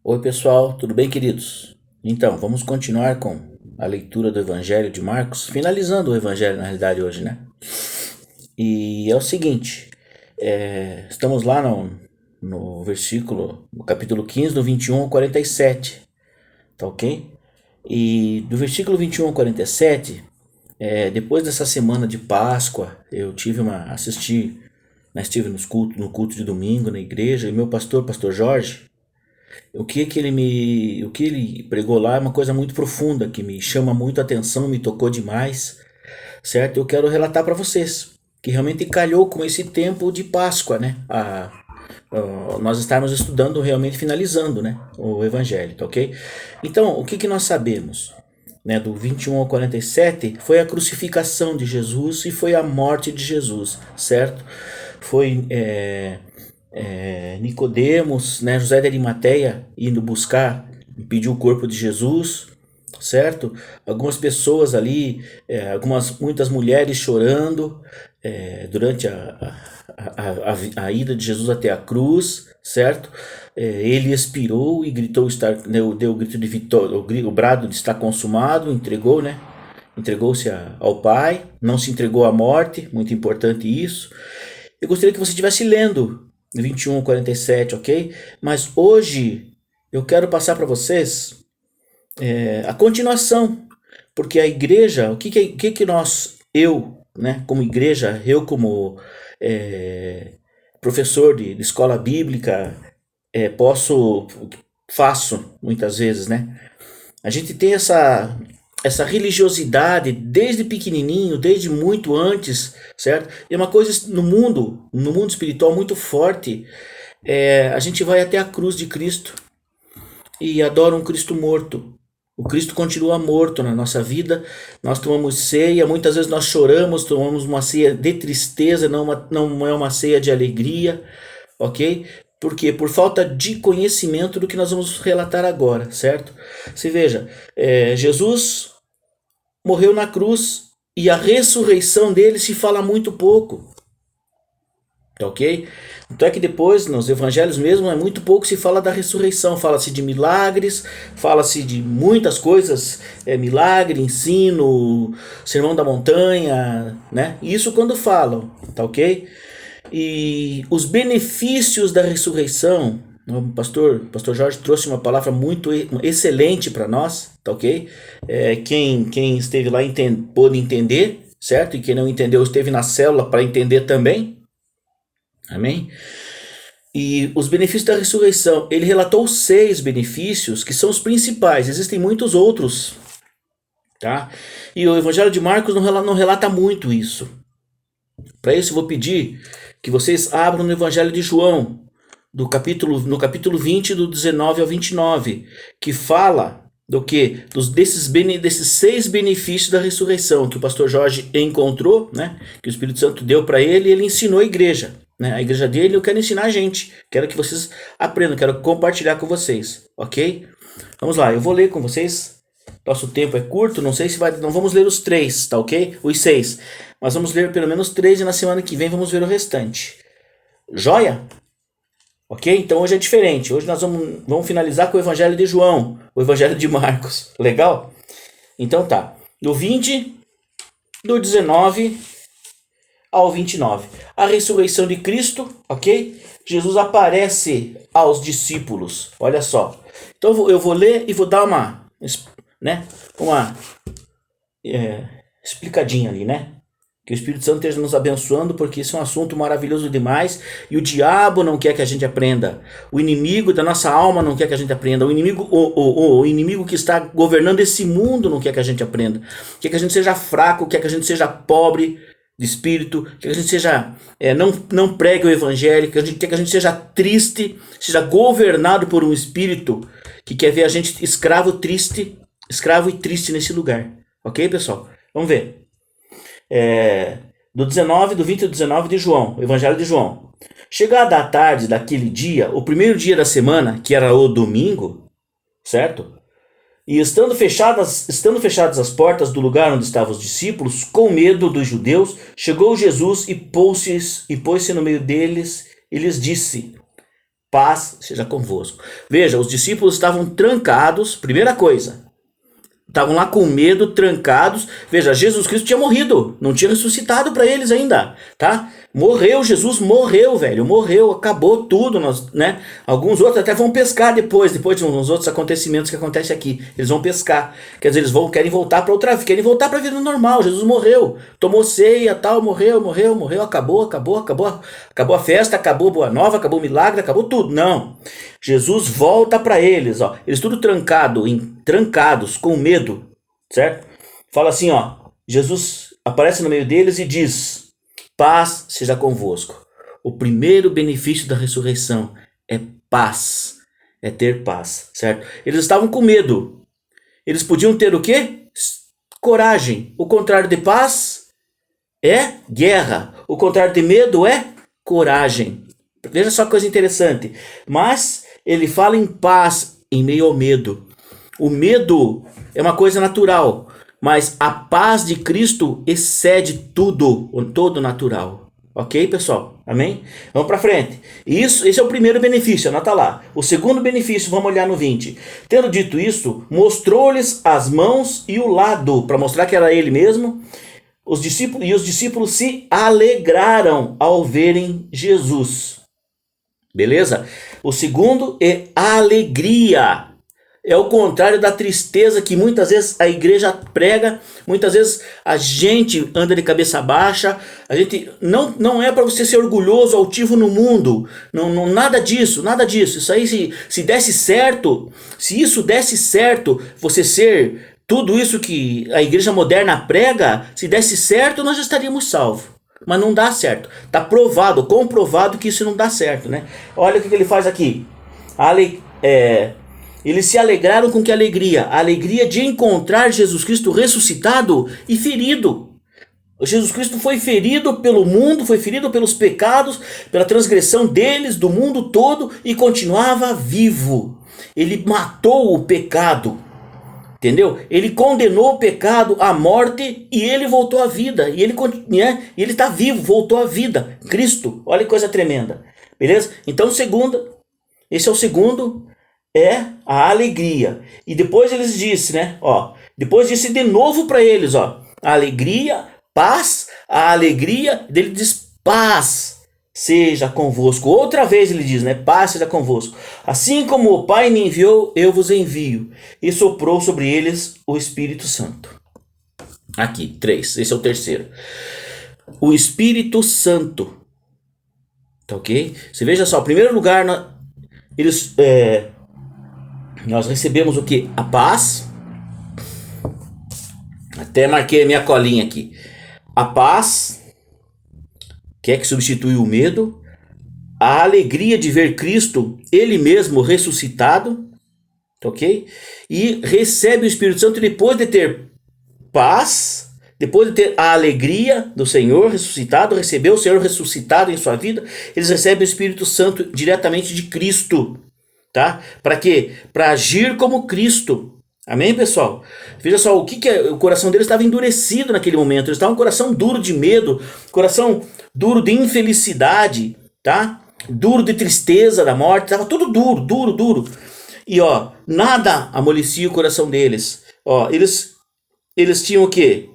Oi pessoal, tudo bem, queridos? Então, vamos continuar com a leitura do Evangelho de Marcos, finalizando o Evangelho na realidade hoje, né? E é o seguinte, estamos lá no versículo, no capítulo 15, do 21 ao 47, tá ok? E do versículo 21 ao 47, depois dessa semana de Páscoa, eu assisti, né, estive no culto de domingo na igreja, e meu pastor Jorge, o que ele pregou lá é uma coisa muito profunda que me chama muito a atenção, me tocou demais, certo? Eu quero relatar para vocês que realmente calhou com esse tempo de Páscoa, né? Nós estamos estudando realmente finalizando, né, o Evangelho, tá ok? Então, o que nós sabemos? Né, do 21 ao 47 foi a crucificação de Jesus e foi a morte de Jesus, certo? Foi Nicodemos, né, José de Arimateia indo buscar e pedir o corpo de Jesus, certo? Algumas pessoas ali, muitas mulheres chorando durante a ida de Jesus até a cruz, certo? Ele expirou e gritou deu o grito de vitória, o brado de estar consumado, entregou, né? Entregou-se ao Pai, não se entregou à morte, muito importante isso. Eu gostaria que você estivesse lendo 21 ao 47, ok? Mas hoje eu quero passar para vocês a continuação, porque a igreja, o que nós, né, como igreja, eu como professor de escola bíblica, faço muitas vezes, né? A gente tem essa religiosidade desde pequenininho, desde muito antes, certo? E é uma coisa no mundo espiritual muito forte. A gente vai até a cruz de Cristo e adora um Cristo morto. O Cristo continua morto na nossa vida. Nós tomamos ceia, muitas vezes nós choramos, tomamos uma ceia de tristeza, não é uma ceia de alegria, ok? Por quê? Por falta de conhecimento do que nós vamos relatar agora, certo? Se veja, Jesus morreu na cruz e a ressurreição dele se fala muito pouco, tá ok? Então é que depois, nos evangelhos mesmo, muito pouco se fala da ressurreição, fala-se de milagres, fala-se de muitas coisas, milagre, ensino, sermão da montanha, né? Isso quando falam, tá ok? E os benefícios da ressurreição, o pastor Jorge trouxe uma palavra muito excelente para nós, tá ok? Quem esteve lá pôde entender, certo? E quem não entendeu esteve na célula para entender também, amém? E os benefícios da ressurreição, ele relatou 6 benefícios que são os principais, existem muitos outros, tá? E o Evangelho de Marcos não relata muito isso. Para isso eu vou pedir que vocês abram no Evangelho de João, no capítulo 20, do 19 ao 29, que fala do que? Desses 6 benefícios da ressurreição que o pastor Jorge encontrou, né? Que o Espírito Santo deu para ele e ele ensinou a igreja. Né? A igreja dele, eu quero ensinar a gente. Quero que vocês aprendam, quero compartilhar com vocês, ok? Vamos lá, eu vou ler com vocês. Nosso tempo é curto, não vamos ler os 3, tá ok? Os 6. Mas vamos ler pelo menos 3 e na semana que vem vamos ver o restante. Joia? Ok? Então hoje é diferente. Hoje nós vamos finalizar com o Evangelho de João, o Evangelho de Marcos. Legal? Então tá. Do 20, do 19 ao 29. A ressurreição de Cristo, ok? Jesus aparece aos discípulos. Olha só. Então eu vou ler e vou dar uma explicadinha ali, né? Que o Espírito Santo esteja nos abençoando, porque isso é um assunto maravilhoso demais e o diabo não quer que a gente aprenda. O inimigo da nossa alma não quer que a gente aprenda. O inimigo que está governando esse mundo não quer que a gente aprenda. Quer que a gente seja fraco, quer que a gente seja pobre de espírito, quer que a gente seja não pregue o evangelho, quer que a gente seja triste, seja governado por um espírito que quer ver a gente escravo e triste nesse lugar. Ok, pessoal? Vamos ver. Do 20 ao 19 de João, Evangelho de João. Chegada a tarde daquele dia, o primeiro dia da semana, que era o domingo, certo? E estando fechadas as portas do lugar onde estavam os discípulos, com medo dos judeus, chegou Jesus e pôs-se no meio deles e lhes disse: paz seja convosco. Veja, os discípulos estavam trancados, primeira coisa. Estavam lá com medo, trancados. Veja, Jesus Cristo tinha morrido, não tinha ressuscitado para eles ainda, tá? Morreu, Jesus morreu, velho, morreu, acabou tudo, né? Alguns outros até vão pescar depois de uns outros acontecimentos que acontecem aqui. Eles vão pescar, quer dizer, querem voltar para outra vida, querem voltar para a vida normal. Jesus morreu, tomou ceia, tal, morreu, acabou a festa, acabou Boa Nova, acabou o milagre, acabou tudo. Não. Jesus volta para eles, ó. Eles tudo trancados, com medo, certo? Fala assim, ó. Jesus aparece no meio deles e diz: paz seja convosco. O primeiro benefício da ressurreição é paz, é ter paz, certo? Eles estavam com medo. Eles podiam ter o quê? Coragem. O contrário de paz é guerra. O contrário de medo é coragem. Veja só que coisa interessante. Mas ele fala em paz em meio ao medo. O medo é uma coisa natural, mas a paz de Cristo excede tudo, todo natural. Ok, pessoal? Amém? Vamos para frente. Esse é o primeiro benefício, anota lá. O segundo benefício, vamos olhar no 20. Tendo dito isso, mostrou-lhes as mãos e o lado, para mostrar que era ele mesmo. Os discípulos se alegraram ao verem Jesus. Beleza? O segundo é a alegria. É o contrário da tristeza que muitas vezes a igreja prega, muitas vezes a gente anda de cabeça baixa. A gente não é para você ser orgulhoso, altivo no mundo. Não, nada disso. Isso aí se desse certo, se isso desse certo, você ser tudo isso que a igreja moderna prega, se desse certo, nós já estaríamos salvos. Mas não dá certo. Está provado, comprovado que isso não dá certo, né? Olha o que ele faz aqui. Eles se alegraram com que alegria? A alegria de encontrar Jesus Cristo ressuscitado e ferido. Jesus Cristo foi ferido pelo mundo, foi ferido pelos pecados, pela transgressão deles, do mundo todo, e continuava vivo. Ele matou o pecado. Entendeu? Ele condenou o pecado à morte e ele voltou à vida. E ele está vivo, voltou à vida. Cristo, olha que coisa tremenda. Beleza? Então, esse é o segundo, é a alegria. E depois eles disse, né? Ó, depois disse de novo para eles, ó, a alegria, paz, a alegria, dele diz paz seja convosco. Outra vez ele diz, né? Paz seja convosco. Assim como o Pai me enviou, eu vos envio. E soprou sobre eles o Espírito Santo. Aqui, 3. Esse é o terceiro. O Espírito Santo. Tá ok? Você veja só, em primeiro lugar, nós recebemos o que? A paz. Até marquei a minha colinha aqui. A paz, que é que substitui o medo, a alegria de ver Cristo, ele mesmo ressuscitado, ok? E recebe o Espírito Santo depois de ter paz, depois de ter a alegria do Senhor ressuscitado, recebeu o Senhor ressuscitado em sua vida, eles recebem o Espírito Santo diretamente de Cristo, tá? Para quê? Para agir como Cristo. Amém, pessoal? Veja só, o coração deles estava endurecido naquele momento. Eles estavam com o coração duro de medo, coração duro de infelicidade, tá? Duro de tristeza da morte, estava tudo duro. E ó, nada amolecia o coração deles. Ó, eles tinham o quê?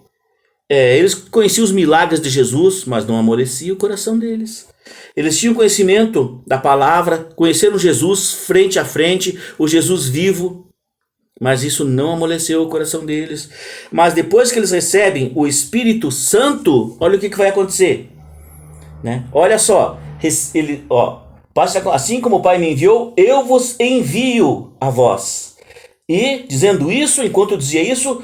Eles conheciam os milagres de Jesus, mas não amolecia o coração deles. Eles tinham conhecimento da palavra, conheceram Jesus frente a frente, o Jesus vivo, mas isso não amoleceu o coração deles. Mas depois que eles recebem o Espírito Santo, olha o que vai acontecer, né? Olha só, assim como o Pai me enviou, eu vos envio a vós. E dizendo isso, enquanto dizia isso,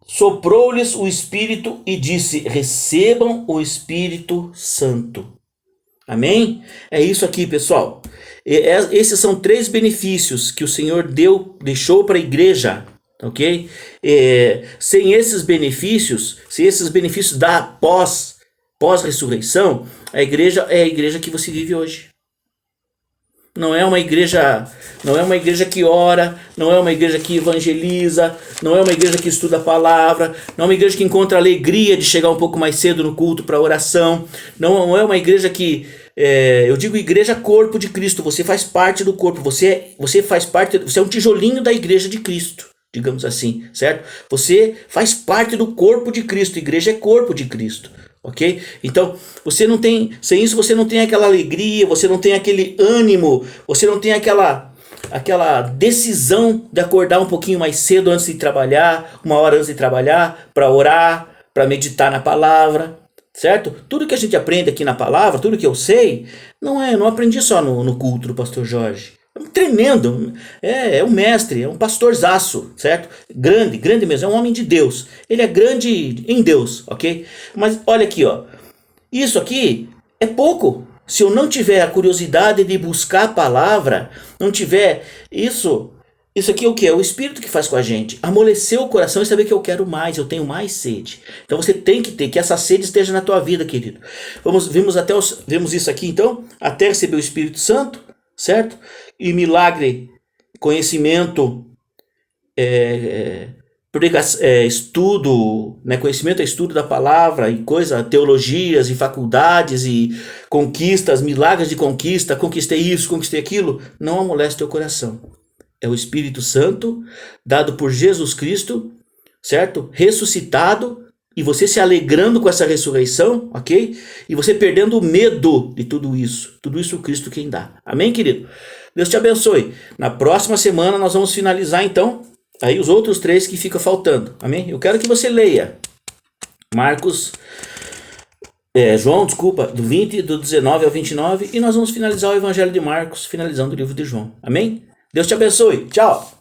soprou-lhes o Espírito e disse: recebam o Espírito Santo. Amém? É isso aqui, pessoal. Esses são 3 benefícios que o Senhor deixou para a igreja, ok? Sem esses benefícios da pós-ressurreição, a igreja é a igreja que você vive hoje. Não é uma igreja que ora, não é uma igreja que evangeliza, não é uma igreja que estuda a palavra, não é uma igreja que encontra alegria de chegar um pouco mais cedo no culto para oração, não é uma igreja que eu digo igreja, corpo de Cristo. Você faz parte do corpo. Você faz parte. Você é um tijolinho da igreja de Cristo, digamos assim, certo? Você faz parte do corpo de Cristo. Igreja é corpo de Cristo, ok? Então, você não tem, sem isso você não tem aquela alegria, você não tem aquele ânimo, você não tem aquela decisão de acordar um pouquinho mais cedo antes de trabalhar, uma hora antes de trabalhar, para orar, para meditar na palavra, certo? Tudo que a gente aprende aqui na palavra, tudo que eu sei, não aprendi só no culto do pastor Jorge. É um tremendo, é um mestre, é um pastorzaço, certo? Grande mesmo, é um homem de Deus. Ele é grande em Deus, ok? Mas olha aqui, ó. Isso aqui é pouco. Se eu não tiver a curiosidade de buscar a palavra, não tiver isso aqui é o que? É o Espírito que faz com a gente. Amolecer o coração e saber que eu quero mais, eu tenho mais sede. Então você tem que ter, que essa sede esteja na tua vida, querido. Vemos isso aqui então, até receber o Espírito Santo, certo? E milagre, conhecimento, estudo, né? Conhecimento é estudo da palavra e teologias e faculdades e conquistas, milagres de conquista, conquistei isso, conquistei aquilo, não amolece teu coração. É o Espírito Santo dado por Jesus Cristo, certo? Ressuscitado, e você se alegrando com essa ressurreição, ok? E você perdendo o medo de tudo isso Cristo quem dá. Amém, querido? Deus te abençoe. Na próxima semana nós vamos finalizar então aí os outros 3 que ficam faltando. Amém? Eu quero que você leia João, do 20, do 19 ao 29, e nós vamos finalizar o Evangelho de Marcos, finalizando o livro de João. Amém? Deus te abençoe. Tchau.